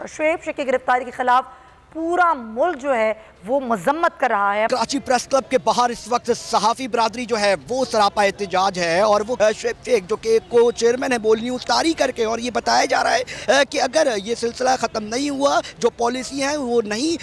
शुएब शेख की गिरफ्तारी के खिलाफ पूरा मुल्क जो है वो मजम्मत कर रहा है। कराची प्रेस क्लब के बाहर इस वक्त सहाफ़ी बरादरी जो है वो सरापा एहतजाज है और वो शुएब शेख जो कि को चेयरमैन है बोल न्यूज़ जारी करके और ये बताया जा रहा है कि अगर ये सिलसिला ख़त्म नहीं हुआ, जो पॉलिसी है वो नहीं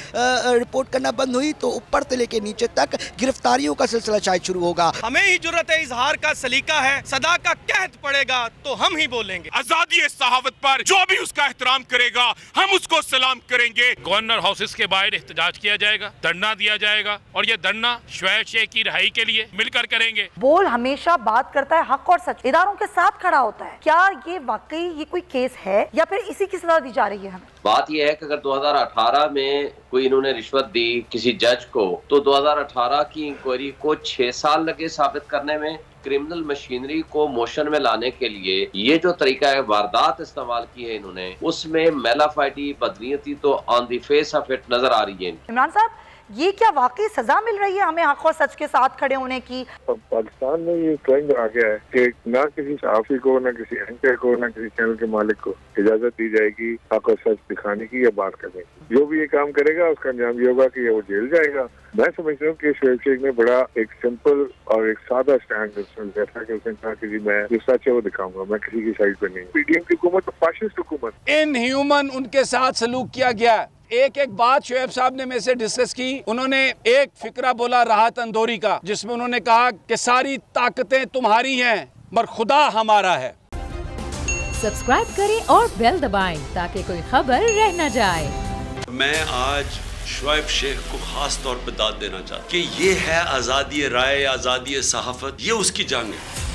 रिपोर्ट करना बंद हुई तो ऊपर से लेके नीचे तक गिरफ्तारियों का सिलसिला शायद शुरू होगा। हमें ही जुर्रत इजहार का सलीका है, सदा का कहत पड़ेगा तो हम ही बोलेंगे। आजादी सहावत पर जो भी उसका एहतराम करेगा हम उसको सलाम करेंगे। गवर्नर हाउसेस के बाहर एहतजाज किया जाएगा, धरना दिया जाएगा और ये धरना शुएब शेख की रिहाई के लिए मिलकर करेंगे। बोल हमेशा बात करता है हक और सच, इदारों के साथ खड़ा होता है। क्या ये वाकई ये कोई केस है या फिर इसी की सजा दी जा रही है हमें? बात यह है कि अगर 2018 में कोई इन्होंने रिश्वत दी किसी जज को तो 2018 की इंक्वायरी को 6 साल लगे साबित करने में। क्रिमिनल मशीनरी को मोशन में लाने के लिए ये जो तरीका है वारदात इस्तेमाल की है इन्होंने, उसमें मेलाफाइटी बदनीयती तो on the face of it नजर आ रही है। इमरान साहब, ये क्या वाकई सजा मिल रही है हमें हक और सच के साथ खड़े होने की? पाकिस्तान में ये ट्रेंड आ गया है कि ना किसी सहाफी को, ना किसी एंकर को, ना किसी चैनल के मालिक को इजाजत दी जाएगी हक और सच दिखाने की या बात करने की। जो भी ये काम करेगा उसका अंजाम ये होगा कि वो जेल जाएगा। मैं समझता हूँ कि शुएब शेख ने बड़ा एक सिंपल और एक सादा स्टैंड लिया था कि उसने कहा कि जी मैं जो सच है वो दिखाऊंगा, मैं किसी की साइड पे नहीं। पीडीएम की हुकूमत तो फाशिस्ट हुकूमत, इनह्यूमन उनके साथ सलूक किया गया। एक एक बात शुएब साहब ने मेरे से डिस्कस की। उन्होंने एक फिक्रा बोला राहत अंदौरी का, जिसमें उन्होंने कहा कि सारी ताकतें तुम्हारी हैं मगर खुदा हमारा है। सब्सक्राइब करें और बेल दबाएं ताकि कोई खबर रह न जाए। मैं आज शुएब शेख को खास तौर पर दाद देना चाहता कि ये है आज़ादी राय, आज़ादी सहाफत, ये उसकी जंग है।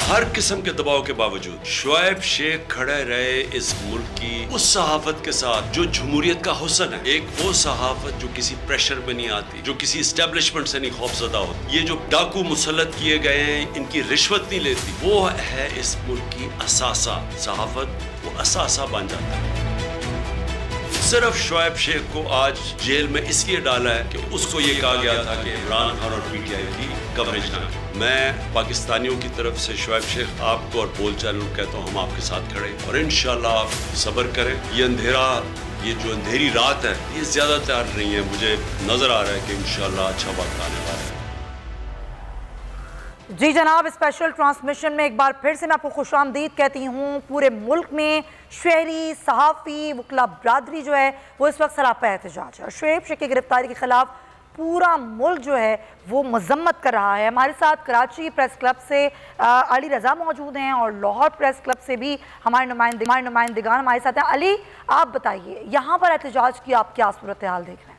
हर किस्म के दबाव के बावजूद शुएब शेख खड़े रहे इस मुल्क की उस सहाफत के साथ जो जमहूरियत का हुस्न है। एक वो सहाफत जो किसी प्रेशर में नहीं आती, जो किसी एस्टेब्लिशमेंट से नहीं खौफजदा होती। ये जो डाकू मुसल्लत किए गए हैं, इनकी रिश्वत नहीं लेती, वो है इस मुल्क की असासा। सहाफत वो असासा बन जाता है। सिर्फ शुएब शेख को आज जेल में इसलिए डाला है कि उसको ये कहा गया था कि इमरान खान और पीटीआई की कवरेज ना करें। मैं पाकिस्तानियों की तरफ से शुएब शेख आपको और बोल चैनल कहता हूँ हम आपके साथ खड़े और इंशाल्लाह आप सब्र करें। ये अंधेरा, ये जो अंधेरी रात है ये ज्यादा तैयार नहीं है। मुझे नजर आ रहा है कि इंशाल्लाह अच्छा वक्त आने वाला है। जी जनाब, स्पेशल ट्रांसमिशन में एक बार फिर से मैं आपको खुशामदीद कहती हूँ। पूरे मुल्क में शहरी, सहाफ़ी, वकला बरादरी जो है वो इस वक्त सरापा एहतजाज है। शुएब शेख की गिरफ्तारी के खिलाफ पूरा मुल्क जो है वो मजम्मत कर रहा है। हमारे साथ कराची प्रेस क्लब से अली रज़ा मौजूद हैं और लाहौर प्रेस क्लब से भी हमारे नुमाइंदगान हमारे साथ हैं। अली, आप बताइए यहाँ पर एहतजाज की आप क्या सूरत हाल देख रहे हैं?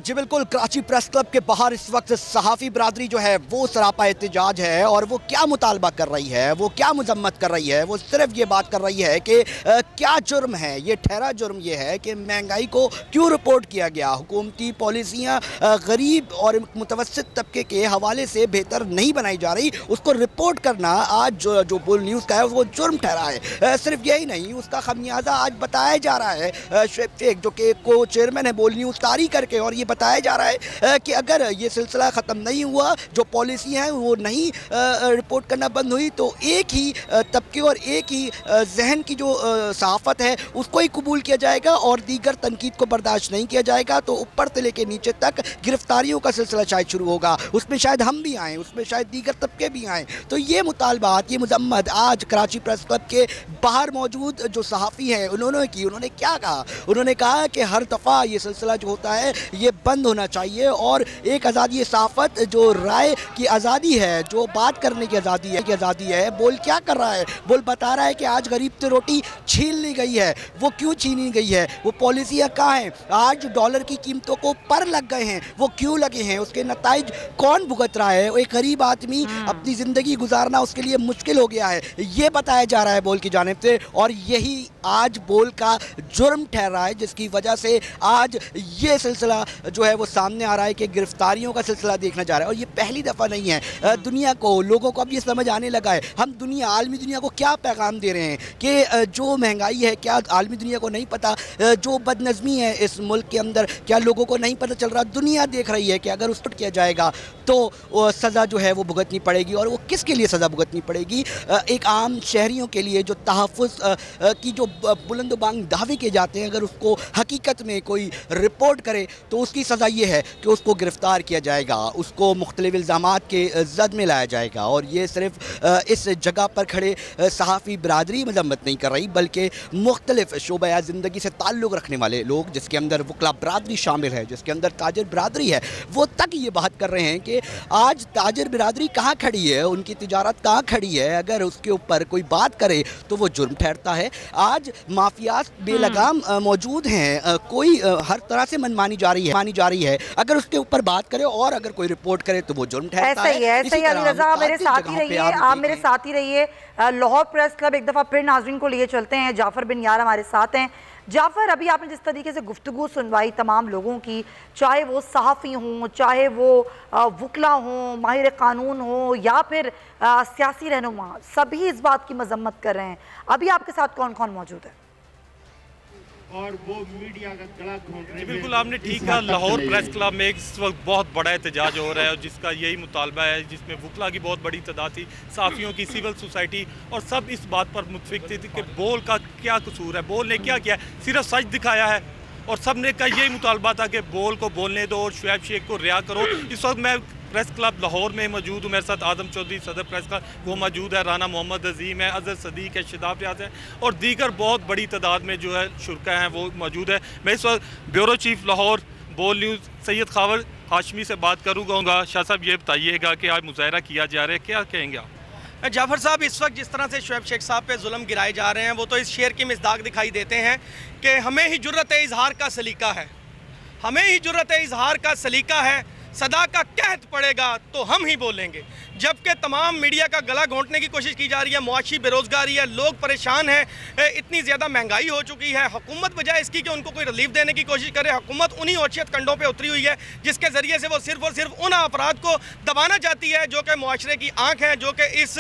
जी बिल्कुल, कराची प्रेस क्लब के बाहर इस वक्त सहाफ़ी बरादरी जो है वो सरापा एहतजाज है और वो क्या मुतालबा कर रही है, वो क्या मजम्मत कर रही है। वो सिर्फ ये बात कर रही है कि क्या जुर्म है, ये ठहरा जुर्म ये है कि महंगाई को क्यों रिपोर्ट किया गया, हुकूमती पॉलिसियाँ गरीब और मुतवस्सित तबके के हवाले से बेहतर नहीं बनाई जा रही, उसको रिपोर्ट करना आज जो बोल न्यूज़ का है वो जुर्म ठहरा है। सिर्फ यही नहीं, उसका खमियाजा आज बताया जा रहा है। शुएब शेख जो कि को चेयरमैन है बोल न्यूज़ जारी करके और ये बताया जा रहा है कि अगर ये सिलसिला ख़त्म नहीं हुआ, जो पॉलिसी है वो नहीं रिपोर्ट करना बंद हुई तो एक ही तबके और एक ही जहन की जो सहाफ़त है उसको ही कबूल किया जाएगा और दीगर तनकीद को बर्दाश्त नहीं किया जाएगा। तो ऊपर से लेके नीचे तक गिरफ्तारियों का सिलसिला शायद शुरू होगा। उसमें शायद हम भी आएँ, उसमें शायद दीगर तबके भी आएँ। तो ये मुतालबात, ये मजम्मत आज कराची प्रेस क्लब के बाहर मौजूद जो सहाफ़ी हैं उन्होंने क्या कहा? उन्होंने कहा कि हर दफ़ा ये सिलसिला जो होता है ये बंद होना चाहिए और एक आज़ादी सहाफ़त, जो राय की आज़ादी है, जो बात करने की आज़ादी है। बोल क्या कर रहा है? बोल बता रहा है कि आज गरीब से रोटी छीन ली गई है। वो क्यों छीनी गई है? वो पॉलिसियाँ कहाँ हैं? आज डॉलर की कीमतों को पर लग गए हैं, वो क्यों लगे हैं? उसके नताइज कौन भुगत रहा है? एक गरीब आदमी अपनी ज़िंदगी गुजारना उसके लिए मुश्किल हो गया है, ये बताया जा रहा है बोल की जानिब से। और यही आज बोल का जुर्म ठहरा है जिसकी वजह से आज ये सिलसिला जो है वो सामने आ रहा है कि गिरफ्तारियों का सिलसिला देखना जा रहा है। और ये पहली दफ़ा नहीं है। दुनिया को, लोगों को अब ये समझ आने लगा है हम आलमी दुनिया को क्या पैगाम दे रहे हैं कि जो महंगाई है, क्या आलमी दुनिया को नहीं पता? जो बदनज़मी है इस मुल्क के अंदर, क्या लोगों को नहीं पता चल रहा? दुनिया देख रही है कि अगर उस पर किया जाएगा तो सज़ा जो है वो भुगतनी पड़ेगी। और वो किसके लिए सज़ा भुगतनी पड़ेगी? एक आम शहरियों के लिए जो तहफ़्फ़ुज़ की जो बुलंद-बांग दावे किए जाते हैं, अगर उसको हकीकत में कोई रिपोर्ट करे तो उसकी सज़ा ये है कि उसको गिरफ़्तार किया जाएगा, उसको मुख्तलिफ़ इल्ज़ामात के ज़द में लाया जाएगा। और ये सिर्फ इस जगह पर खड़े सहाफ़ी बिरादरी मजम्मत नहीं कर रही, बल्कि मुख्तलिफ़ शोबा ज़िंदगी से ताल्लुक़ रखने वाले लोग, जिसके अंदर वकला बिरादरी शामिल है, जिसके अंदर ताजर बिरादरी है, वो तक ये बात कर रहे हैं कि आज ताजर बिरादरी कहाँ खड़ी है, उनकी तिजारत कहाँ खड़ी है। अगर उसके ऊपर कोई बात करे तो वो जुर्म ठहरता है। आज माफियाज बेलगाम मौजूद हैं, कोई हर तरह से मनमानी जारी है। अगर उसके ऊपर बात करे और अगर कोई रिपोर्ट करे तो वो जुर्म ठहरता है। ऐसा ही अली रज़ा, मेरे साथ ही रहिए, आप मेरे साथ ही रहिए। लाहौर प्रेस क्लब एक दफ़ा फिर नाज़रीन को लिए चलते हैं। जाफ़र बिन यार हमारे साथ हैं। जाफ़र, अभी आपने जिस तरीके से गुफ्तगू सुनवाई तमाम लोगों की, चाहे वो सहाफ़ी हों, चाहे वो वकला हों, माहिर कानून हो या फिर सियासी रहनुमा, सभी इस बात की मजम्मत कर रहे हैं। अभी आपके साथ कौन कौन मौजूद है? और वो मीडिया का गला घोंट रहे हैं। बिल्कुल आपने ठीक कहा। लाहौर प्रेस क्लब में इस वक्त बहुत बड़ा एहतजाज हो रहा है, और जिसका यही मुतालबा है, जिसमें वकला की बहुत बड़ी तादाद थी, सहाफ़ियों की, सिविल सोसाइटी, और सब इस बात पर मुतफिक थी कि बोल का क्या कसूर है, बोल ने क्या किया, सिर्फ सच दिखाया है। और सब ने का यही मुतालबा था कि बोल को बोलने दो और शुएब शेख को रिहा करो। इस वक्त मैं प्रेस क्लब लाहौर में मौजूद हूँ, मेरे साथ आदम चौधरी सदर प्रेस क्लब वो मौजूद है, राना मोहम्मद अजीम है, अजहर सदीक है, शदाब रियाज है, और दीगर बहुत बड़ी तादाद में जो है शुरका हैं वो मौजूद है। मैं इस वक्त ब्यूरो चीफ लाहौर बोल न्यूज़ सैयद खावर हाशमी से बात करूँगा। शाह साहब ये बताइएगा कि आज मुजाहरा किया जा रहा है, क्या कहेंगे आप? जाफ़र साहब, इस वक्त जिस तरह से शुएब शेख साहब पे जुल्म गिराए जा रहे हैं, वो तो इस शेर की मिसदाक दिखाई देते हैं कि हमें ही जुर्रत इजहार का सलीका है, हमें ही जुर्रत इजहार का सलीका है, सदा का कहत पड़ेगा तो हम ही बोलेंगे। जबकि तमाम मीडिया का गला घोंटने की कोशिश की जा रही है, मुआशी बेरोज़गारी है, लोग परेशान हैं, इतनी ज़्यादा महंगाई हो चुकी है। हुकूमत बजाय इसकी कि उनको कोई रिलीफ देने की कोशिश करे, हुकूमत उन्हीं ओछियत कंडों पे उतरी हुई है जिसके ज़रिए से वो सिर्फ और सिर्फ उन अफराद को दबाना चाहती है जो कि मुआशरे की आँख हैं, जो कि इस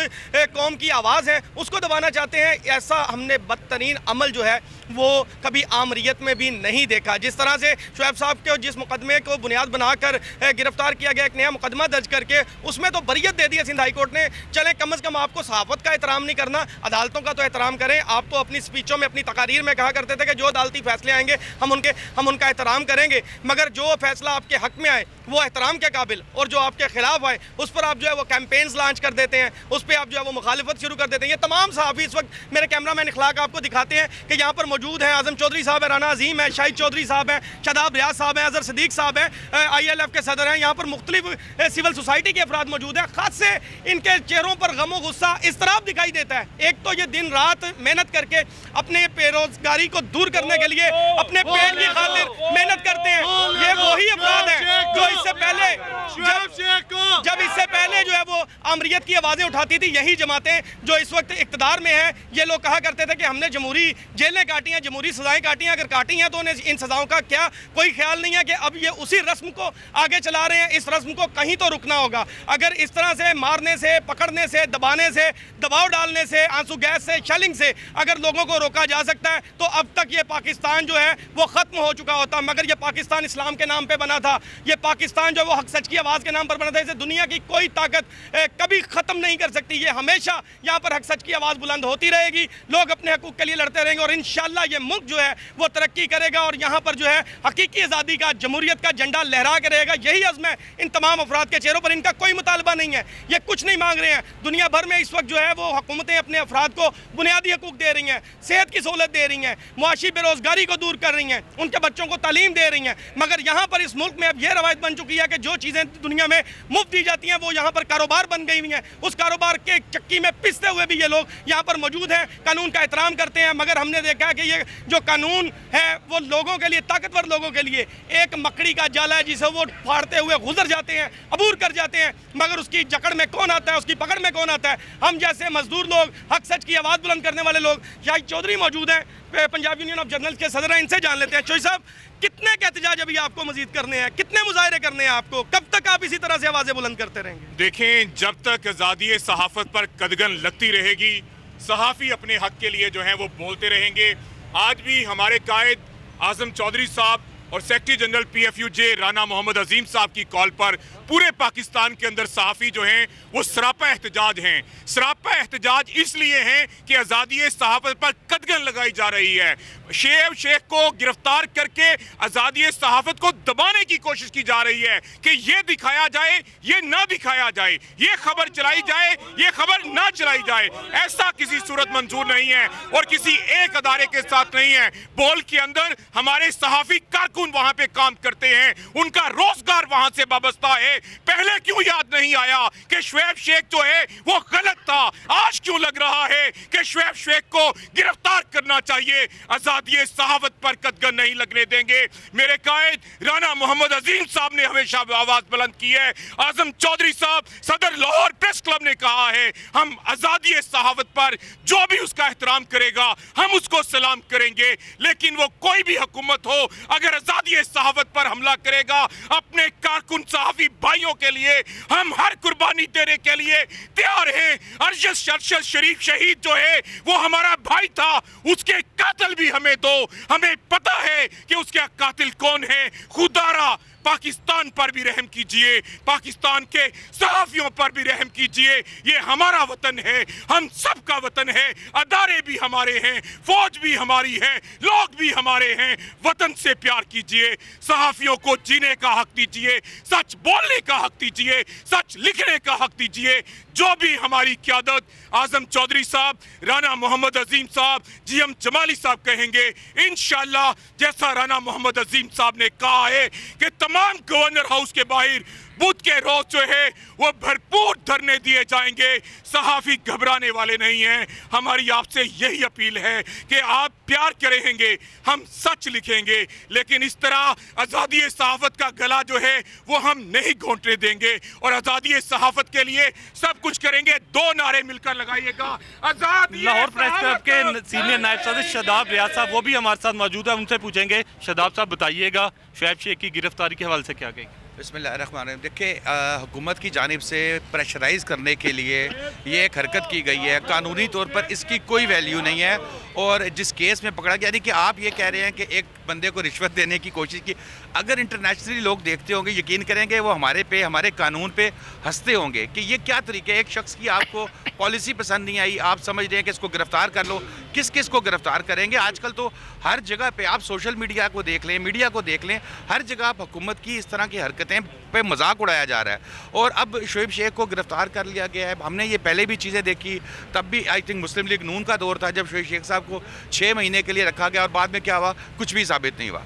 कौम की आवाज़ है, उसको दबाना चाहते हैं। ऐसा हमने बदतरीन अमल जो है वो कभी आमरीत में भी नहीं देखा। जिस तरह से शुएब साहब के जिस मुकदमे को बुनियाद बनाकर गिरफ्तार किया गया, एक नया मुकदमा दर्ज करके उसमें तो बरियत दे दी है सिंध हाई कोर्ट ने। चलें, कम से कम आपको सहाफ़त का एहतराम नहीं करना, अदालतों का तो एहतराम करें। आप तो अपनी स्पीचों में, अपनी तकारीर में कहा करते थे कि जो अदालती फैसले आएंगे हम उनका एहतराम करेंगे, मगर जो फैसला आपके हक में आए वो एहतराम के काबिल, और जो आपके खिलाफ आए उस पर आप जो है वो कैंपेन्स लॉन्च कर देते हैं, उस पर आप जो है वो मुखालिफत शुरू कर देते हैं। ये तमाम सहाफ़ी इस वक्त मेरे कैमरामैन इखलाक आपको दिखाते हैं कि यहाँ पर मौजूद हैं। आज़म चौधरी साहब है, राना अजीम है, शाहिद चौधरी साहब हैं, शदाब रियाज साहब हैं, अजहर सदीक साहब हैं, ILF के सदर हैं। यहाँ पर मुख्तलिफ सिविल सोसाइटी के अफराद मौजूद हैं। खास से इनके चेहरों पर गम और गुस्सा इस तरह दिखाई देता है। एक तो ये दिन रात मेहनत करके अपने बेरोजगारी को दूर करने के लिए अपने पेट की खातिर मेहनत करते हैं। ये वही अफराद हैं जो इससे पहले जब इससे पहले जो है वो आमरीत की आवाज़ें उठाती थी, यही जमातें जो इस वक्त इक़्तिदार में हैं, ये लोग कहा करते थे कि हमने जमहूरी जेलें काटी हैं, जमहूरी सजाएं काटी हैं। अगर काटी हैं तो उन्हें इन सजाओं का क्या कोई ख्याल नहीं है कि अब ये उसी रस्म को आगे चला रहे हैं। इस रस्म को कहीं तो रुकना होगा। अगर इस तरह से मारने से, पकड़ने से, दबाने से, दबाव डालने से, आंसू गैस से, शेलिंग से अगर लोगों को रोका जा सकता है तो अब तक ये पाकिस्तान जो है वो ख़त्म हो चुका होता। मगर ये पाकिस्तान इस्लाम के नाम पर बना था, ये पाकिस्तान जो वो हक सच की आवाज़ के नाम पर बना था। इसे दुनिया की कोई ताकत कभी ख़त्म नहीं कर सकती। ये हमेशा यहाँ पर हक सच की आवाज़ बुलंद होती रहेगी, लोग अपने हकूक़ के लिए लड़ते रहेंगे, और इंशाअल्लाह ये मुल्क जो है वो तरक्की करेगा, और यहाँ पर जो है हकीकी आज़ादी का, जमहूरियत का झंडा लहरा के रहेगा। यही अज़्म है इन तमाम अफराद के चेहरों पर। इनका कोई मुतालबा नहीं है, ये कुछ नहीं मांग रहे हैं। दुनिया भर में इस वक्त जो है वो हुकूमतें अपने अफराद को बुनियादी हकूक़ दे रही हैं, सेहत की सहूलत दे रही हैं, मुआशी बेरोज़गारी को दूर कर रही हैं, उनके बच्चों को तालीम दे रही हैं। मगर यहाँ पर इस मुल्क में अब यह रवायत बन चुकी है कि जो चीज़ें दुनिया में मुफ्त दी जाती हैं वो यहाँ पर कारोबार बन गई हुई हैं। उस कारोबार के चक्की में पिसते हुए भी ये लोग यहाँ पर मौजूद हैं, कानून का एहतराम करते हैं। मगर हमने देखा है कि ये जो कानून है वो लोगों के लिए, ताकतवर लोगों के लिए एक मकड़ी का जाला है जिसे वो फाड़ते हुए गुजर जाते हैं, अबूर कर जाते हैं। मगर उसकी जकड़ में कौन आता है, उसकी पकड़ में कौन आता है? हम जैसे मजदूर लोग, हक सच की आवाज़ बुलंद करने वाले लोग। शाहिद चौधरी मौजूद हैं, पंजाब यूनियन ऑफ जर्नलिस्ट के सदर हैं, इनसे जान लेते हैं। चौधरी साहब, कितने के एहतजाज अभी आपको मजीद करने हैं, कितने मुजाहरे करने हैं आपको? कब तक आप इसी तरह से आवाज़ें बुलंद करते रहेंगे? देखें, जब तक आज़ादी सहाफ़त पर कदगन लगती रहेगी, सहाफ़ी अपने हक के लिए जो है वो बोलते रहेंगे। आज भी हमारे कायद आज़म चौधरी साहब और secretary general PFUJ Rana Mohammad Azeem साहब की कॉल पर पूरे पाकिस्तान के अंदर सहाफ़ी जो हैं वो सरापा एहतजाज हैं। सरापा एहतजाज इसलिए हैं कि आज़ादी सहाफ़त पर कदगन लगाई जा रही है। शोएब शेख को गिरफ्तार करके आज़ादी सहाफ़त को दबाने की कोशिश की जा रही है कि ये दिखाया जाए, ये ना दिखाया जाए, ये खबर चलाई जाए, ये खबर ना चलाई जाए। ऐसा किसी सूरत मंजूर नहीं है और किसी एक अदारे के साथ नहीं है। बोल के अंदर हमारे सहाफ़ी कारकुन वहां पे काम करते हैं, उनका रोजगार वहां से वाबस्ता है। पहले क्यों याद नहीं आया कि शोएब शेख जो है वो गलत था? आज क्यों लग रहा है कि शोएब शेख को गिरफ्तार करना चाहिए? आजादी सहावत पर कदगन नहीं लगने देंगे। मेरे कायद राना मोहम्मद अजीम साहब ने हमेशा आवाज बुलंद की है। आजम चौधरी साहब सदर लाहौर प्रेस क्लब ने कहा है हम आजादी सहावत पर जो भी उसका एहतराम करेगा हम उसको सलाम करेंगे, लेकिन वो कोई भी हुकूमत हो अगर आजादी सहावत पर हमला करेगा, अपने कारकुन सहाफी भाइयों के लिए हम हर कुर्बानी देने के लिए तैयार हैं। अरशद शरीफ शहीद जो है वो हमारा भाई था, उसके कातिल भी हमें दो, हमें पता है कि उसका कातिल कौन है। खुदारा पाकिस्तान पर भी रहम कीजिए, पाकिस्तान के सहाफियों पर भी रहम कीजिए। ये हमारा वतन है, हम सब का वतन है, अदारे भी हमारे हैं, फौज भी हमारी है, लोग भी हमारे हैं। वतन से प्यार कीजिए, सहाफियों को जीने का हक दीजिए, सच बोलने का हक दीजिए, सच लिखने का हक दीजिए। जो भी हमारी क़यादत आजम चौधरी साहब, राना मोहम्मद अजीम साहब, GM जमाली साहब कहेंगे, इंशाअल्लाह जैसा राना मोहम्मद अजीम साहब ने कहा है कि तमाम गवर्नर हाउस के बाहर बुध के रोज जो है वो भरपूर धरने दिए जाएंगे। सहाफी घबराने वाले नहीं हैं। हमारी आपसे यही अपील है कि आप प्यार करेंगे, हम सच लिखेंगे, लेकिन इस तरह आज़ादी सहाफत का गला जो है वो हम नहीं घोंटने देंगे और आज़ादी सहाफत के लिए सब कुछ करेंगे। 2 नारे मिलकर लगाइएगा, आज़ादी। लाहौर प्रेस क्लब के सीनियर नायब सदर शदाब रियाज साहब वो भी हमारे साथ मौजूद है, उनसे पूछेंगे। शदाब साहब बताइएगा शोएब शेख की गिरफ्तारी के हवाले से क्या कहेंगे? बिस्मिल्लाहिर्रहमानिर्रहीम। देखिए, हुकूमत की जानिब से प्रेशराइज़ करने के लिए ये एक हरकत की गई है। कानूनी तौर पर इसकी कोई वैल्यू नहीं है और जिस केस में पकड़ा गया, यानी कि आप ये कह रहे हैं कि एक बंदे को रिश्वत देने की कोशिश की, अगर इंटरनेशनली लोग देखते होंगे यकीन करेंगे वो हमारे पे, हमारे कानून पे हंसते होंगे कि ये क्या तरीके। एक शख्स की आपको पॉलिसी पसंद नहीं आई, आप समझ रहे हैं कि इसको गिरफ्तार कर लो, किस किस को गिरफ्तार करेंगे? आजकल तो हर जगह पे आप सोशल मीडिया को देख लें, मीडिया को देख लें, हर जगह आप हुकूमत की इस तरह की हरकतें पे मजाक उड़ाया जा रहा है। और अब शोएब शेख को गिरफ्तार कर लिया गया है। हमने ये पहले भी चीज़ें देखी, तब भी आई थिंक मुस्लिम लीग नून का दौर था जब शोएब शेख साहब को 6 महीने के लिए रखा गया और बाद में क्या हुआ, कुछ भी साबित नहीं हुआ।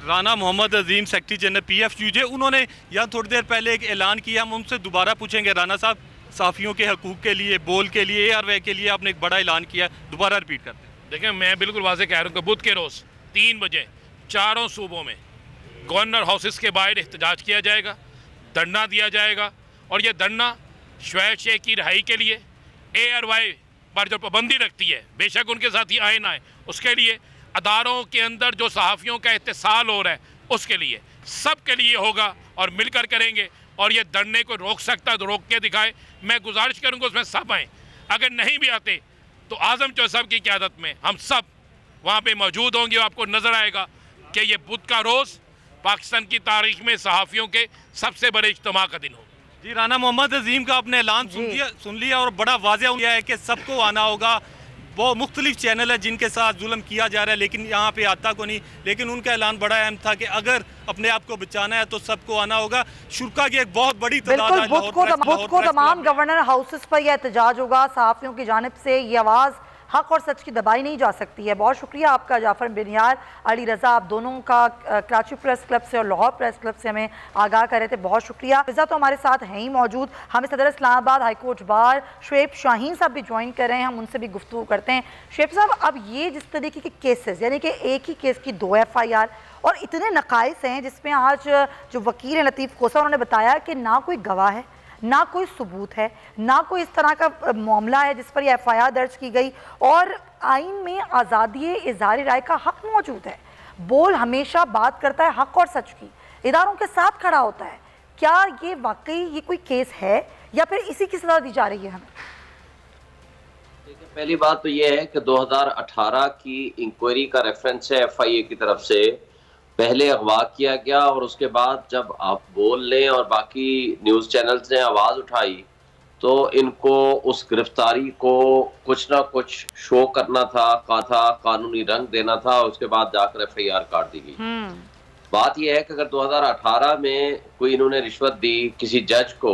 राना मोहम्मद अजीम सेक्रेटरी जनरल PFUJ उन्होंने यहाँ थोड़ी देर पहले एक ऐलान किया, हम उनसे दोबारा पूछेंगे। राना साहब, साफियों के हकूक़ के लिए, बोल के लिए, ARY के लिए आपने एक बड़ा ऐलान किया, दोबारा रिपीट करते हैं। देखिए, मैं बिल्कुल वाज़ेह कह रहा हूँ कि बुध के रोज़ 3 बजे 4 सूबों में गवर्नर हाउसेस के बाहर एहतजाज किया जाएगा, धरना दिया जाएगा और ये धरना शोएब शेख की रिहाई के लिए, ARY पर जो पाबंदी रखती है, बेशक उनके साथ ही आए ना आए, उसके लिए, अदारों के अंदर जो सहाफ़ियों का इत्तेसाल हो रहा है उसके लिए, सब के लिए होगा और मिलकर करेंगे। और ये धरने को रोक सकता है तो रोक के दिखाए। मैं गुजारिश करूँगा उसमें सब आएँ, अगर नहीं भी आते तो आजम चौधरी साहब की क़यादत में हम सब वहाँ पे मौजूद होंगे। आपको नज़र आएगा कि ये बुध का रोज़ पाकिस्तान की तारीख में सहाफ़ियों के सबसे बड़े इज्तिमा का दिन होगा। जी, राना मोहम्मद अजीम का आपने ऐलान सुन लिया और बड़ा वाज़ेह हो गया है कि सबको आना होगा। वो मुख्तलिफ चैनल है जिनके साथ जुल्म किया जा रहा है लेकिन यहाँ पे आता को नहीं, लेकिन उनका ऐलान बड़ा अहम था कि अगर अपने आप को बचाना है तो सबको आना होगा। शुरा की एक बहुत बड़ी तादाद, बुध को तमाम गवर्नर हाउसेस पर यह एहतजाज होगा। सहाफ़ियों की जानिब से ये आवाज़ हक और सच की दबाई नहीं जा सकती है। बहुत शुक्रिया आपका जाफर बिनियार, अली रज़ा, आप दोनों का कराची प्रेस क्लब से और लाहौर प्रेस क्लब से हमें आगाह कर रहे थे, बहुत शुक्रिया। रज़ा तो हमारे साथ हैं ही मौजूद, हमें सदर Islamabad high court bar Shoaib Shaheen साहब भी ज्वाइन कर रहे हैं, हम उनसे भी गुफ्तगू करते हैं। शुएब साहब, अब ये जिस तरीके के केसेस, यानी कि एक ही केस की 2 FIR और इतने नकाइस हैं जिसमें आज जो वकील है लतीफ़ खोसा, उन्होंने बताया कि ना कोई गवाह है, ना कोई सबूत है, ना कोई इस तरह का मामला है जिस पर यह FIR दर्ज की गई और आइन में आज़ादी इज़हार राय का हक मौजूद है। बोल हमेशा बात करता है हक और सच की, इदारों के साथ खड़ा होता है। क्या ये वाकई ये कोई केस है या फिर इसी की सज़ा दी जा रही है हमें? देखिए, पहली बात तो ये है कि 2018 की इंक्वायरी का रेफरेंस है FIA की तरफ से पहले अगवा किया गया और उसके बाद जब आप बोल लें और बाकी न्यूज़ चैनल्स ने आवाज़ उठाई तो इनको उस गिरफ्तारी को कुछ ना कुछ शो करना था, कानूनी रंग देना था, उसके बाद जाकर FIR काट दी गई। बात यह है कि अगर 2018 में कोई इन्होंने रिश्वत दी किसी जज को,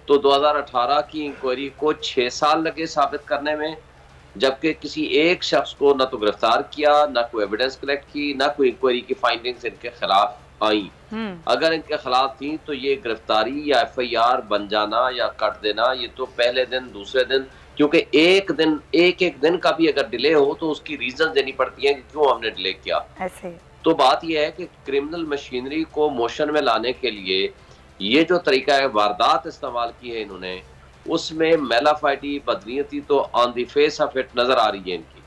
तो 2018 की इंक्वायरी को 6 साल लगे साबित करने में, जबकि किसी एक शख्स को ना तो गिरफ्तार किया, ना कोई एविडेंस कलेक्ट की, ना कोई इंक्वायरी की फाइंडिंग्स इनके खिलाफ आई। अगर इनके खिलाफ थी तो ये गिरफ्तारी या FIR बन जाना या कट देना, ये तो पहले दिन दूसरे दिन, क्योंकि एक दिन का भी अगर डिले हो तो उसकी रीजन देनी पड़ती है कि क्यों हमने डिले किया। ऐसे तो बात यह है कि क्रिमिनल मशीनरी को मोशन में लाने के लिए ये जो तरीका है, वारदात इस्तेमाल की है इन्होंने, उसमें मेलाफाइटी, बदनीयती तो on the face of it नजर आ रही है इनकी।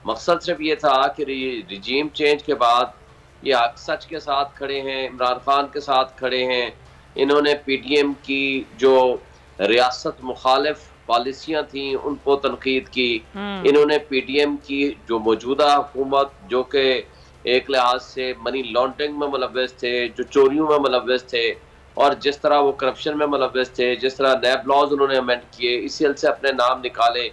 मकसद सिर्फ ये था कि रिजीम चेंज के बाद ये सच के साथ खड़े हैं, इमरान खान के साथ खड़े हैं। इन्होंने PTM की जो रियासत मुखालिफ पॉलिसियां थी उनको तनकीद की। इन्होंने PTM की जो मौजूदा हुकूमत, जो कि एक लिहाज से मनी लॉन्ड्रिंग में मुलव्वस थे, जो चोरियों में मुलव्वस थे, और जिस तरह वो करप्शन में मुलव्वस थे, जिस तरह नैब लॉज उन्होंने अमेंड किए, इसी हल से अपने नाम निकाले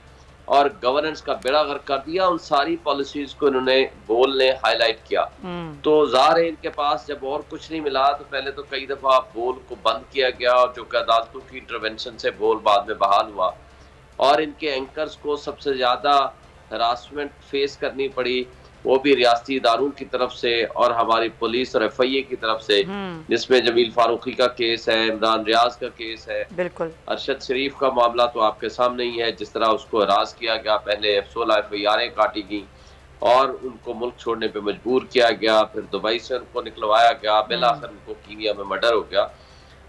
और गवर्नेंस का बेड़ा गर्क कर दिया, उन सारी पॉलिसीज को इन्होंने बोल ने हाईलाइट किया। तो ज़ाहिर है इनके पास जब और कुछ नहीं मिला तो पहले तो कई दफ़ा बोल को बंद किया गया, और जो कि अदालतों की इंटरवेंशन से बोल बाद में बहाल हुआ, और इनके एंकर्स को सबसे ज़्यादा हरासमेंट फेस करनी पड़ी, वो भी रियासती इदारों की तरफ से और हमारी पुलिस और FIA की तरफ से, जिसमें जमील फारूकी का केस है, इमरान रियाज का केस है, बिल्कुल अरशद शरीफ का मामला तो आपके सामने ही है, जिस तरह उसको हरास किया गया, पहले 16 FIR काटी गई और उनको मुल्क छोड़ने पे मजबूर किया गया, फिर दुबई से उनको निकलवाया गया, बिलाखिर उनको कीनिया में मर्डर हो गया।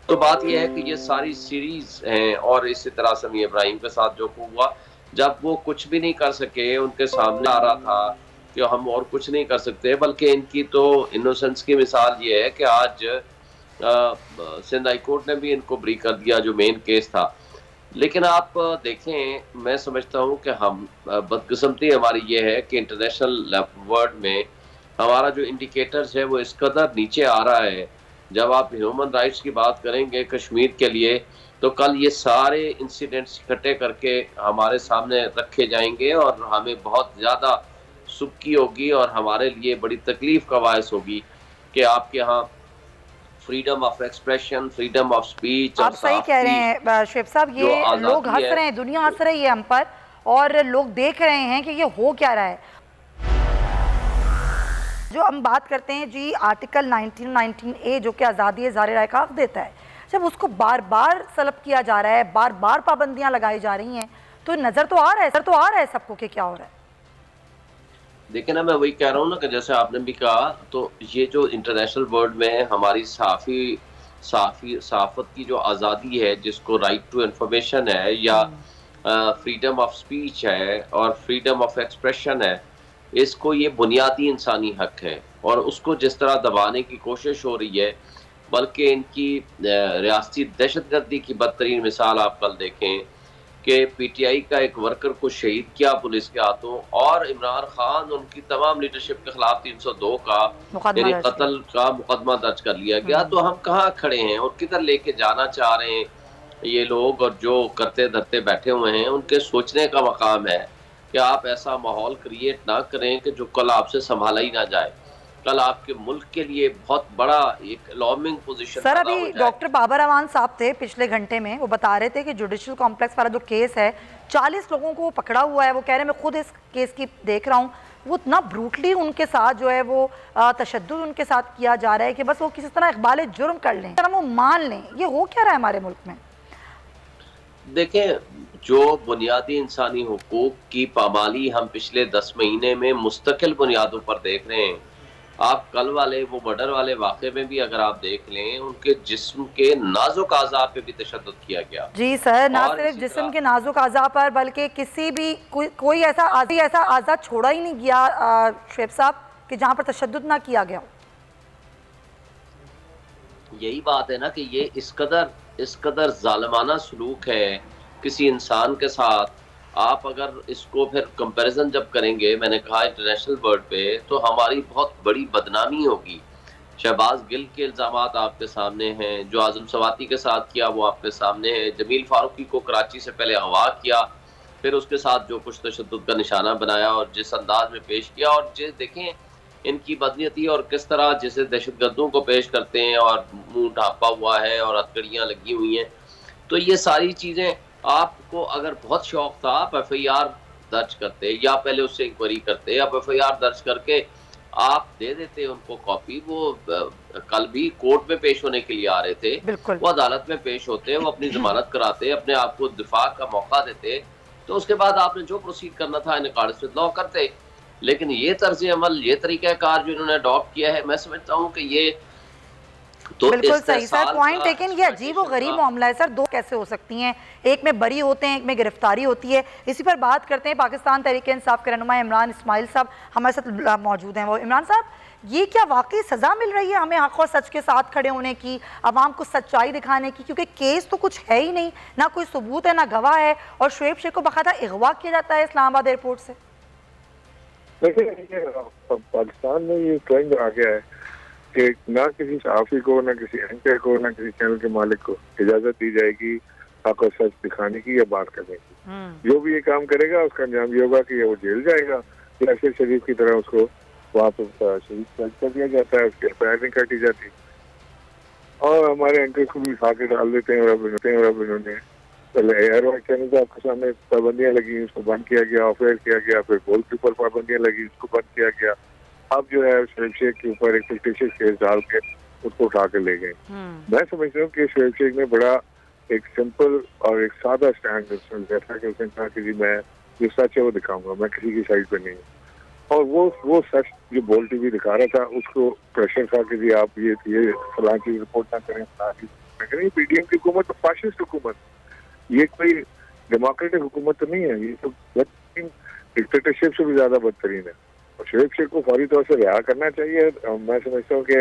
तो बात यह है कि ये सारी सीरीज हैं, और इसी तरह समी इब्राहिम के साथ जो हुआ, जब वो कुछ भी नहीं कर सके, उनके सामने आ रहा था कि हम और कुछ नहीं कर सकते, बल्कि इनकी तो इनोसेंस की मिसाल ये है कि आज सिंध हाई कोर्ट ने भी इनको ब्री कर दिया जो मेन केस था। लेकिन आप देखें, मैं समझता हूँ कि हम बदकिस्मती हमारी ये है कि इंटरनेशनल वर्ल्ड में हमारा जो इंडिकेटर्स है वो इस कदर नीचे आ रहा है। जब आप ह्यूमन राइट्स की बात करेंगे कश्मीर के लिए, तो कल ये सारे इंसिडेंट्स इकट्ठे करके हमारे सामने रखे जाएंगे और हमें बहुत ज़्यादा सुबकी होगी और हमारे लिए बड़ी तकलीफ का बायस होगी कि आपके यहाँ freedom of expression, freedom of speech. आप सही कह रहे हैं शुएब साहब, ये लोग हंस रहे हैं, दुनिया हंस रही है हम पर, और लोग देख रहे हैं कि ये हो क्या रहा है। जो हम बात करते हैं जी आर्टिकल 1919A जो कि आज़ादी इज़हार राय का हक देता है, जब उसको बार बार सलब किया जा रहा है, बार बार पाबंदियाँ लगाई जा रही हैं, तो नज़र तो आ रहा है सबको कि क्या हो रहा है। देखिए ना, मैं वही कह रहा हूँ ना कि जैसे आपने भी कहा, तो ये जो इंटरनेशनल वर्ल्ड में हमारी सहाफत की जो आज़ादी है, जिसको राइट टू इंफॉर्मेशन है या फ्रीडम ऑफ स्पीच है और फ्रीडम ऑफ एक्सप्रेशन है, इसको ये बुनियादी इंसानी हक है, और उसको जिस तरह दबाने की कोशिश हो रही है, बल्कि इनकी रियासती दहशतगर्दी की बदतरीन मिसाल आप कल देखें कि PTI का एक वर्कर को शहीद किया पुलिस के हाथों, और इमरान खान उनकी तमाम लीडरशिप के खिलाफ 302 का यानी कत्ल का मुकदमा दर्ज कर लिया गया। तो हम कहाँ खड़े हैं और किधर लेके जाना चाह रहे हैं ये लोग, और जो करते धरते बैठे हुए हैं उनके सोचने का मकाम है कि आप ऐसा माहौल क्रिएट ना करें कि जो कल आपसे संभाला ही ना जाए, कल आपके मुल्क के लिए बहुत बड़ा एक अलार्मिंग पोजीशन। सर, अभी डॉक्टर बाबर अवान साहब थे पिछले घंटे में, वो बता रहे थे कि जुडिशल कॉम्प्लेक्स वाला जो केस है 40 लोगों को पकड़ा हुआ है। वो कह रहे हैं मैं खुद इस केस की देख रहा हूँ, वो इतना ब्रूटली उनके साथ जो है वो तशद्दुद उनके साथ किया जा रहा है कि बस वो किसी तरह इकबाल जुर्म कर लें, वो मान लें। ये हो क्या रहा है हमारे मुल्क में? देखें, जो बुनियादी इंसानी हुकूक की पामाली हम पिछले 10 महीने में मुस्तकिल बुनियादों पर देख रहे हैं। आप कल वाले वो मर्डर वाले वाक़े में भी अगर आप देख लें, उनके जिस्म के नाजुक आज़ा पे भी तशद्दुद किया गया। जी सर, ना सिर्फ जिस्म के नाजुक आज़ा पर बल्कि किसी भी कोई ऐसा आज़ा छोड़ा ही नहीं गया शुएब साहब कि जहाँ पर तशद्दुद ना किया गया। यही बात है ना कि ये इस कदर जालिमाना सलूक है किसी इंसान के साथ। आप अगर इसको फिर कंपैरिजन जब करेंगे, मैंने कहा इंटरनेशनल वर्ल्ड पे, तो हमारी बहुत बड़ी बदनामी होगी शहबाज गिल के इल्जामात आपके सामने हैं, जो आजम सवाती के साथ किया वो आपके सामने है, जमील फारूकी को कराची से पहले अगवा किया, फिर उसके साथ जो कुछ तशद्दुद का निशाना बनाया और जिस अंदाज में पेश किया, और जिस देखें इनकी बदनीयती और किस तरह जैसे दहशतगर्दों को पेश करते हैं और मुंह ढांपा हुआ है और हथकड़ियाँ लगी हुई हैं। तो ये सारी चीज़ें आपको अगर बहुत शौक था आप FIR दर्ज करते या पहले उससे इंक्वायरी करते या FIR दर्ज करके आप दे देते उनको कॉपी। वो कल भी कोर्ट में पेश होने के लिए आ रहे थे, वो अदालत में पेश होते, वो अपनी जमानत कराते, अपने आप को दिफा का मौका देते, तो उसके बाद आपने जो प्रोसीड करना था इन अकॉर्डिंग विद लॉ करते। लेकिन ये तर्ज अमल, ये तरीक़ाकार जो इन्होंने अडॉप्ट किया है, मैं समझता हूँ कि ये तो बिल्कुल सही सर, पॉइंट टेकन। ये अजीब व गरीब मामला है सर, दो कैसे हो सकती हैं, एक में बरी होते हैं, एक में गिरफ्तारी होती है। इसी पर बात करते हैं। पाकिस्तान तहरीक इंसाफ के रहनुमा इमरान इस्माइल साहब हमारे साथ मौजूद हैं। वो इमरान साहब, ये क्या वाकई सज़ा मिल रही है हमें हक़ और सच के साथ खड़े होने की, आवाम को सच्चाई दिखाने की? क्योंकि केस तो कुछ है ही नहीं, ना कोई सबूत है, ना गवाह है, और शुएब शेख को बाकायदा अगवा किया जाता है इस्लामाबाद एयरपोर्ट से। देखिए, पाकिस्तान में ये ट्रेंड आ गया है कि ना किसी सहाफ़ी को, ना किसी एंकर को, ना किसी चैनल के मालिक को इजाज़त दी जाएगी हक़ और सच दिखाने की या बात करने की। जो भी ये काम करेगा उसका अंजाम ये होगा कि वो जेल जाएगा, या फिर शरीफ की तरह उसको वहाँ पर शहीद कर दिया जाता है, उसकी FIR नहीं काटी जाती, और हमारे एंकर को भी खा के डाल देते हैं। और अब इन्होंने पहले एयरवाइज चैनल पर आपके सामने पाबंदियाँ लगी, उसको बंद किया गया, ऑफ एयर किया गया, फिर बोल के ऊपर पाबंदियाँ लगी, उसको बंद किया गया। अब जो है शुएब शेख के ऊपर एक फिक्टिशियस केस डाल के उसको उठा के ले गए। मैं समझता हूँ कि शुएब शेख ने बड़ा एक सिंपल और एक सादा स्टैंड लिया था कि उसने कहा कि जी मैं जो सच है वो दिखाऊंगा, मैं किसी की साइड पे नहीं हूँ। और वो सच जो बोल TV दिखा रहा था, उसको प्रेशर था कि जी आप ये फलां चीज रिपोर्ट ना करें, फलां चीज ना करें। PDM की हुकूमत तो फाशिस्ट हुकूमत, ये कोई डेमोक्रेटिक हुकूमत तो नहीं है, ये तो बदतरीन डिक्टेटरशिप से भी ज्यादा बदतरीन है। और शुएब शेख को फौरी तौर से रिहा करना चाहिए। मैं समझता हूँ कि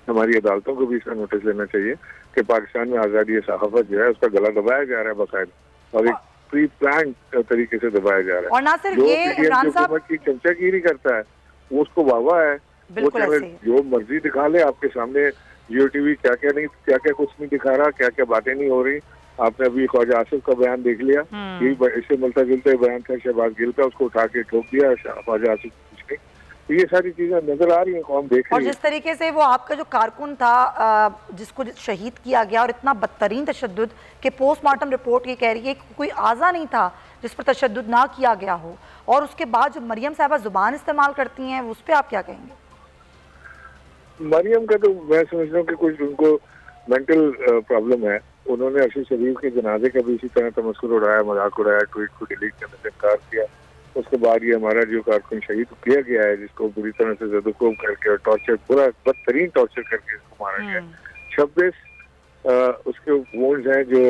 हमारी अदालतों को भी इसका नोटिस लेना चाहिए कि पाकिस्तान में आज़ादी सहाफ़त जो है उसका गला दबाया जा रहा है बाकायदा, और एक प्री प्लान तरीके से दबाया जा रहा है। और ना सिर्फ ये इमरान साहब हुकूमत की चमचागिरी करता है, वो उसको वाहवा है, वो चाहे जो मर्जी दिखा ले आपके सामने। जियो TV क्या क्या कुछ नहीं दिखा रहा, क्या क्या बातें नहीं हो रही। आपने अभी ख्वाजा आसिफ का बयान देख लिया, यही इससे मिलता जुलता बयान था शहबाज गिल का, उसको उठा के ठोक दिया ख्वाजा आसिफ कुछ नहीं। तो ये सारी चीजें नजर आ रही हैं, कौन देख रही है। और जिस तरीके से वो आपका जो कारकुन था जिसको शहीद किया गया, और इतना बदतरीन तशद्दुद कि पोस्टमार्टम रिपोर्ट ये कह रही है कि कोई आज़ा नहीं था जिस पर तशद्दुद ना किया गया हो, और उसके बाद जो मरियम साहबा जुबान इस्तेमाल करती हैं, उस पर आप क्या कहेंगे? मरियम का तो मैं समझता हूँ कि कुछ उनको मेंटल प्रॉब्लम है। उन्होंने अरशद शरीफ के जनाजे का भी इसी तरह तमस्कुर उड़ाया, मजाक उड़ाया, ट्वीट को डिलीट करने से इनकार किया। उसके बाद ये हमारा जो कारकुन शहीद किया गया है, जिसको बुरी तरह से ज़दुकोब करके और टॉर्चर, पूरा बदतरीन टॉर्चर करके इसको मारा गया। 26 उसके वोन्स हैं जो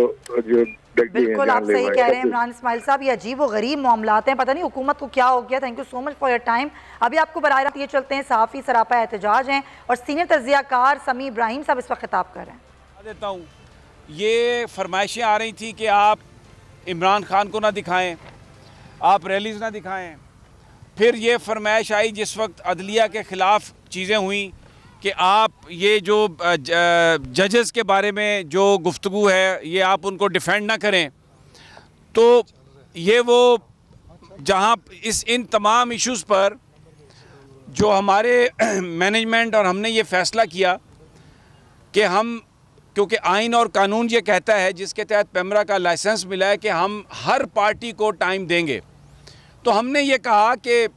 बिल्कुल आप सही कह रहे हैं इमरान इस्माइल साहब, ये अजीब व गरीब मामलात हैं, पता नहीं हुकूमत को क्या हो गया। Thank you so much for your time. अभी आपको बराह रास्त ये चलते हैं, सहाफ़ी सरापा एहतजाज हैं और सीनियर तज्ज़ियाकार समी इब्राहिम साहब इस वक्त खिताब कर रहे हैं। देता हूँ, ये फरमाइशें आ रही थी कि आप इमरान खान को ना दिखाएं, आप रैलीज़ ना दिखाएं। फिर ये फरमाइश आई जिस वक्त अदलिया के ख़िलाफ़ चीज़ें हुई कि आप ये जो जजेस के बारे में जो गुफ्तगू है ये आप उनको डिफेंड ना करें। तो ये वो जहाँ इन तमाम इश्यूज़ पर जो हमारे मैनेजमेंट और हमने ये फ़ैसला किया कि हम, क्योंकि आइन और कानून ये कहता है जिसके तहत पेमरा का लाइसेंस मिला है कि हम हर पार्टी को टाइम देंगे, तो हमने ये कहा कि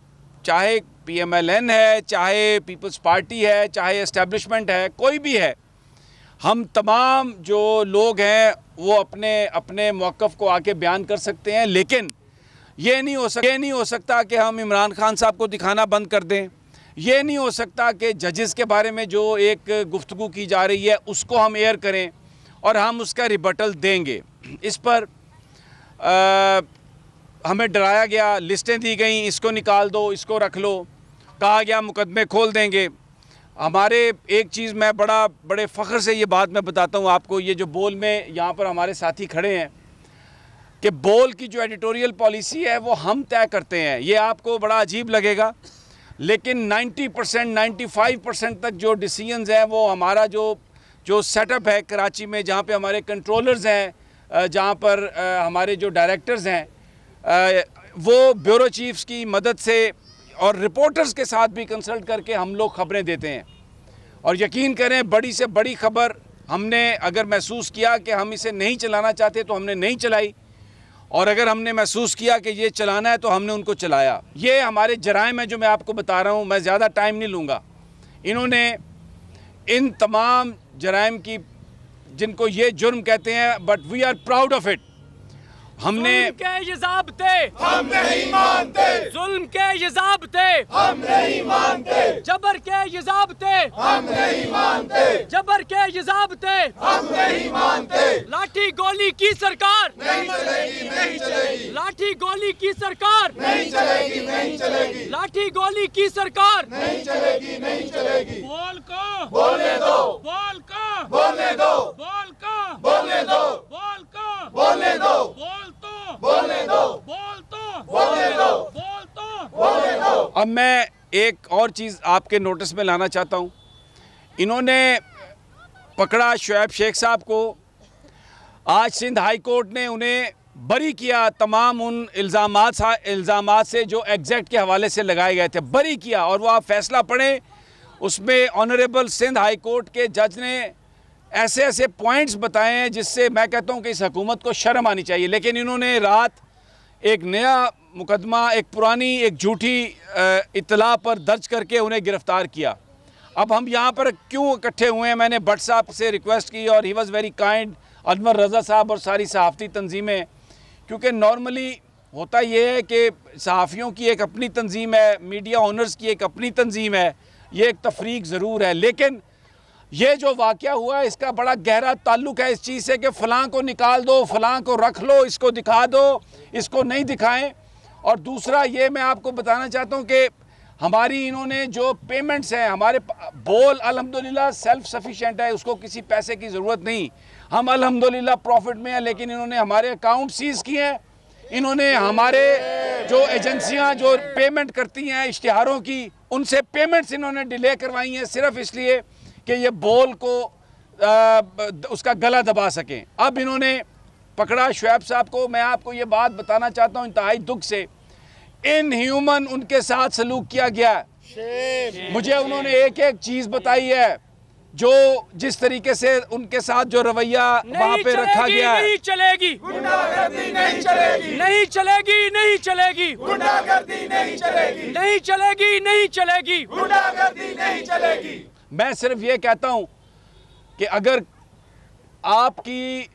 चाहे PMLN है, चाहे पीपल्स पार्टी है, चाहे एस्टेब्लिशमेंट है, कोई भी है, हम तमाम जो लोग हैं वो अपने अपने मौक़िफ़ को आके बयान कर सकते हैं। लेकिन ये नहीं हो सकता कि हम इमरान खान साहब को दिखाना बंद कर दें। ये नहीं हो सकता कि जजेस के बारे में जो एक गुफ्तगू की जा रही है उसको हम एयर करें और हम उसका रिबटल देंगे। इस पर हमें डराया गया, लिस्टें दी गई, इसको निकाल दो, इसको रख लो, कहा गया मुकदमे खोल देंगे। हमारे एक चीज़ मैं बड़े फ़ख्र से ये बात मैं बताता हूँ आपको, ये जो बोल में यहाँ पर हमारे साथी खड़े हैं कि बोल की जो एडिटोरियल पॉलिसी है वो हम तय करते हैं। ये आपको बड़ा अजीब लगेगा, लेकिन 90% 95% तक जो डिसीजंस हैं वो हमारा जो सेटअप है कराची में, जहाँ पे हमारे कंट्रोलर्स हैं, जहाँ पर हमारे जो डायरेक्टर्स हैं, वो ब्यूरो चीफ्स की मदद से और रिपोर्टर्स के साथ भी कंसल्ट करके हम लोग खबरें देते हैं। और यकीन करें, बड़ी से बड़ी खबर हमने अगर महसूस किया कि हम इसे नहीं चलाना चाहते तो हमने नहीं चलाई, और अगर हमने महसूस किया कि ये चलाना है तो हमने उनको चलाया। ये हमारे जराइम है जो मैं आपको बता रहा हूँ, मैं ज़्यादा टाइम नहीं लूँगा। इन्होंने इन तमाम जराइम की, जिनको ये जुर्म कहते हैं, but we are proud of it, हमने के ये ज़ाब्ते हम नहीं मानते, जुल्म के ये ज़ाब्ते हम नहीं मानते, जबर के ये ज़ाब्ते हम नहीं मानते, जबर के ये ज़ाब्ते हम नहीं मानते। लाठी गोली की सरकार नहीं चलेगी, नहीं चलेगी। लाठी गोली की सरकार नहीं चलेगी, नहीं चलेगी। लाठी गोली की सरकार नहीं चलेगी, नहीं चलेगी। बोल को बोलने दो, बोल को बोलने दो, बोल को बोलने दो, बोल को बोलने दो, बोलने दो, बोल तो बोलने दो, बोल तो बोलने दो। अब मैं एक और चीज़ आपके नोटिस में लाना चाहता हूँ। इन्होंने पकड़ा शुएब शेख साहब को, आज सिंध हाई कोर्ट ने उन्हें बरी किया तमाम उन इल्ज़ामात से जो एग्जैक्ट के हवाले से लगाए गए थे, बरी किया। और वो आप फैसला पढ़ें, उसमें ऑनरेबल सिंध हाई कोर्ट के जज ने ऐसे ऐसे पॉइंट्स बताए हैं जिससे मैं कहता हूं कि इस हुकूमत को शर्म आनी चाहिए। लेकिन इन्होंने रात एक नया मुकदमा, एक पुरानी, एक झूठी इत्तला पर दर्ज करके उन्हें गिरफ़्तार किया। अब हम यहाँ पर क्यों इकट्ठे हुए हैं, मैंने भट्ट साहब से रिक्वेस्ट की और he was very kind, Anwar Raza साहब और सारी सहाफ़ती तंजीमें, क्योंकि नॉर्मली होता ये है कि सहाफ़ियों की एक अपनी तंजीम है, मीडिया ऑनर्स की एक अपनी तंजीम है, ये एक तफरीक ज़रूर है। लेकिन ये जो वाक़या हुआ है इसका बड़ा गहरा ताल्लुक़ है इस चीज़ से कि फ़लाँ को निकाल दो, फ़लाँ को रख लो, इसको दिखा दो, इसको नहीं दिखाएं। और दूसरा ये मैं आपको बताना चाहता हूँ कि हमारी इन्होंने जो पेमेंट्स हैं, हमारे बोल अल्हम्दुलिल्लाह सेल्फ सफिशिएंट है, उसको किसी पैसे की ज़रूरत नहीं, हम अल्हम्दुलिल्लाह प्रॉफिट में हैं। लेकिन इन्होंने हमारे अकाउंट सीज़ किए हैं, इन्होंने हमारे जो एजेंसियां जो पेमेंट करती हैं इश्तिहारों की, उनसे पेमेंट्स इन्होंने डिले करवाई हैं सिर्फ इसलिए कि ये बोल को उसका गला दबा सकें। अब इन्होंने पकड़ा शुएब साहब को। मैं आपको ये बात बताना चाहता हूँ इंतहाई दुख से, इनह्यूमन उनके साथ सलूक किया गया है। मुझे उन्होंने एक एक चीज़ बताई है, जो जिस तरीके से उनके साथ जो रवैया वहाँ पे रखा गया है। नहीं चलेगी, गुंडागर्दी नहीं चलेगी, नहीं चलेगी, नहीं चलेगी, गुंडागर्दी नहीं चलेगी, नहीं चलेगी, नहीं चलेगी, गुंडागर्दी नहीं चलेगी। मैं सिर्फ ये कहता हूँ कि अगर आपकी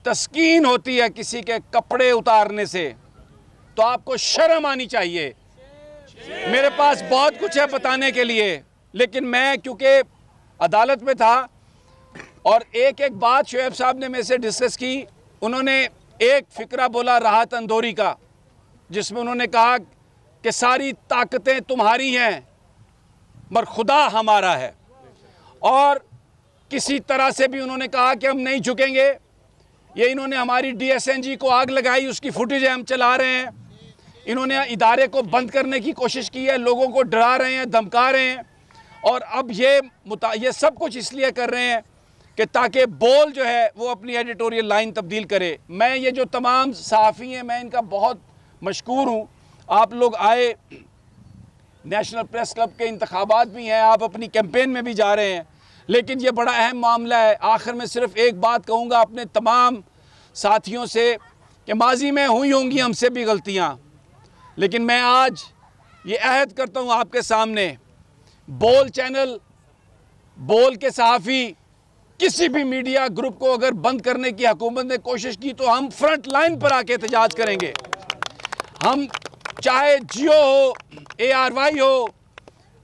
तस्कीन होती है किसी के कपड़े उतारने से तो आपको शर्म आनी चाहिए। मेरे पास बहुत कुछ है बताने के लिए, लेकिन मैं क्योंकि अदालत में था और एक एक बात शुएब साहब ने मेरे से डिस्कस की। उन्होंने एक फ़िक्रा बोला राहत अंदौरी का, जिसमें उन्होंने कहा कि सारी ताकतें तुम्हारी हैं मगर खुदा हमारा है। और किसी तरह से भी उन्होंने कहा कि हम नहीं झुकेंगे। ये इन्होंने हमारी DSNG को आग लगाई, उसकी फुटेज हम चला रहे हैं। इन्होंने इदारे को बंद करने की कोशिश की है, लोगों को डरा रहे हैं, धमका रहे हैं। और अब ये सब कुछ इसलिए कर रहे हैं कि ताकि बोल जो है वो अपनी एडिटोरियल लाइन तब्दील करे। मैं ये जो तमाम सहाफ़ी हैं, मैं इनका बहुत मशकूर हूँ। आप लोग आए, नेशनल प्रेस क्लब के इंतखाबात भी हैं, आप अपनी कैंपेन में भी जा रहे हैं, लेकिन ये बड़ा अहम मामला है। आखिर में सिर्फ एक बात कहूँगा अपने तमाम साथियों से कि माजी में हुई होंगी हमसे भी गलतियाँ, लेकिन मैं आज ये अहद करता हूँ आपके सामने, बोल चैनल, बोल के सहाफ़ी, किसी भी मीडिया ग्रुप को अगर बंद करने की हुकूमत ने कोशिश की तो हम फ्रंट लाइन पर आके एहतजाज करेंगे। हम चाहे जियो हो, ARY हो,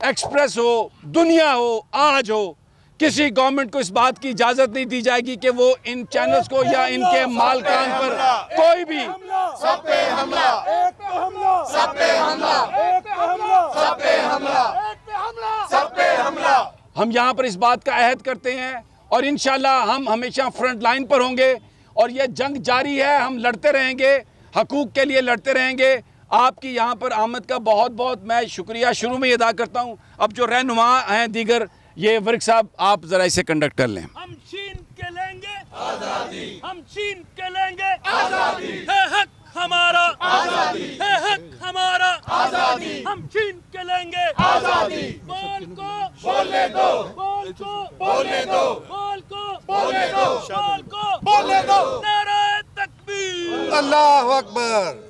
एक्सप्रेस हो, दुनिया हो, आज हो, किसी गवर्नमेंट को इस बात की इजाज़त नहीं दी जाएगी कि वो इन चैनल्स को या इनके मालकान पर कोई भी सब पे हमला, एक पे हमला, सब पे हमला, एक पे हमला, सब पे हमला, एक पे हमला, सब पे हमला। हम यहाँ पर इस बात का अहद करते हैं और इंशाल्लाह हम हमेशा फ्रंट लाइन पर होंगे और ये जंग जारी है। हम लड़ते रहेंगे, हकूक़ के लिए लड़ते रहेंगे। आपकी यहाँ पर आमद का बहुत बहुत मैं शुक्रिया शुरू में अदा करता हूँ। अब जो रहनुमा हैं दीगर, ये वरिक साहब आप जरा इसे कंडक्ट कर लें। हम छीन के लेंगे आजादी, हम छीन के लेंगे आजादी, है हक हमारा आजादी, है हक हमारा आजादी, हम छीन के लेंगे आजादी। बोल को बोलने दो, बोल को बोलने दो, बोल को बोलने दो, बोल को बोलने दो। नारे तकबीर, अल्लाहु अकबर।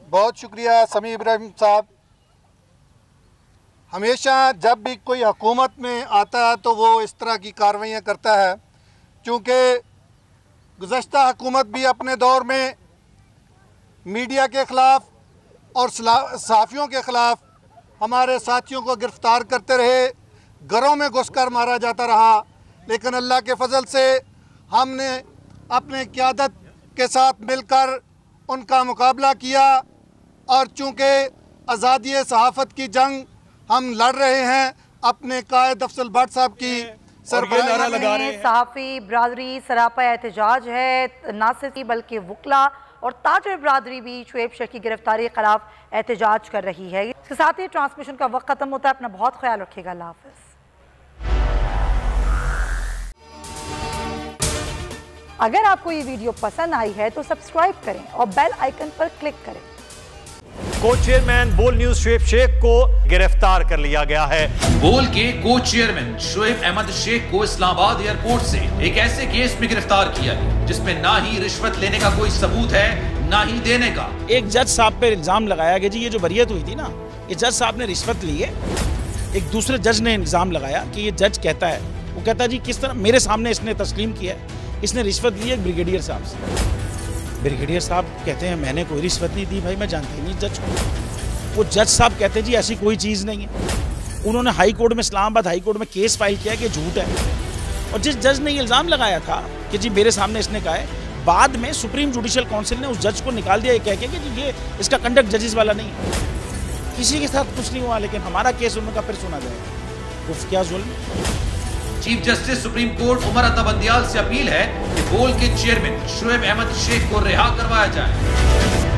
बहुत शुक्रिया समी इब्राहिम साहब। हमेशा जब भी कोई हुकूमत में आता है तो वो इस तरह की कार्रवाइयाँ करता है, क्योंकि गुज़श्ता हुकूमत भी अपने दौर में मीडिया के ख़िलाफ़ और सहाफ़ियों के ख़िलाफ़ हमारे साथियों को गिरफ़्तार करते रहे, घरों में घुसकर मारा जाता रहा। लेकिन अल्लाह के फजल से हमने अपने क़यादत के साथ मिलकर उनका मुकाबला किया और चूँकि आज़ादी सहाफ़त की जंग हम लड़ रहे हैं अपने कायद अफजल भट्ट साहब की सरबराही। सहाफ़ी बरादरी सरापा एहतजाज है, ना सिर्फ बल्कि वकला और ताजर बरादरी भी शुएब शेख की गिरफ्तारी के खिलाफ एहतजाज कर रही है। इसके साथ ही ट्रांसमिशन का वक्त खत्म होता है। अपना बहुत ख्याल रखिएगा। अल्लाह हाफ़िज़। अगर आपको ये वीडियो पसंद आई है तो सब्सक्राइब करें और बेल आइकन पर क्लिक करें। को चेयरमैन बोल न्यूज शुएब शेख को गिरफ्तार कर लिया गया है। बोल के को चेयरमैन शुएब अहमद शेख को इस्लामाबाद एयरपोर्ट से एक ऐसे केस में गिरफ्तार किया गया जिसमें ना ही रिश्वत लेने का कोई सबूत है, ना ही देने का। एक जज साहब पे इल्जाम लगाया कि जी ये जो बरियत हुई थी ना, ये जज साहब ने रिश्वत ली है। एक दूसरे जज ने इल्जाम लगाया कि ये जज कहता है, वो कहता है जी किस तरह मेरे सामने इसने तस्लीम किया है, इसने रिश्वत ली है ब्रिगेडियर साहब से। ब्रिगेडियर साहब कहते हैं मैंने कोई रिश्वत नहीं दी भाई, मैं जानती नहीं जज को। वो जज साहब कहते हैं जी ऐसी कोई चीज़ नहीं है। उन्होंने हाई कोर्ट में, इस्लामाबाद हाई कोर्ट में केस फाइल किया कि झूठ है। और जिस जज ने ये इल्ज़ाम लगाया था कि जी मेरे सामने इसने कहा है, बाद में सुप्रीम जुडिशल काउंसिल ने उस जज को निकाल दिया ये कह के कि जी ये इसका कंडक्ट जजेस वाला नहीं है। किसी के साथ कुछ नहीं हुआ, लेकिन हमारा केस उनका फिर सुना जाएगा। उफ क्या जुल्म। Chief justice supreme court Umar Ata Bandial से अपील है कि बोल के चेयरमैन शुएब अहमद शेख को रिहा करवाया जाए।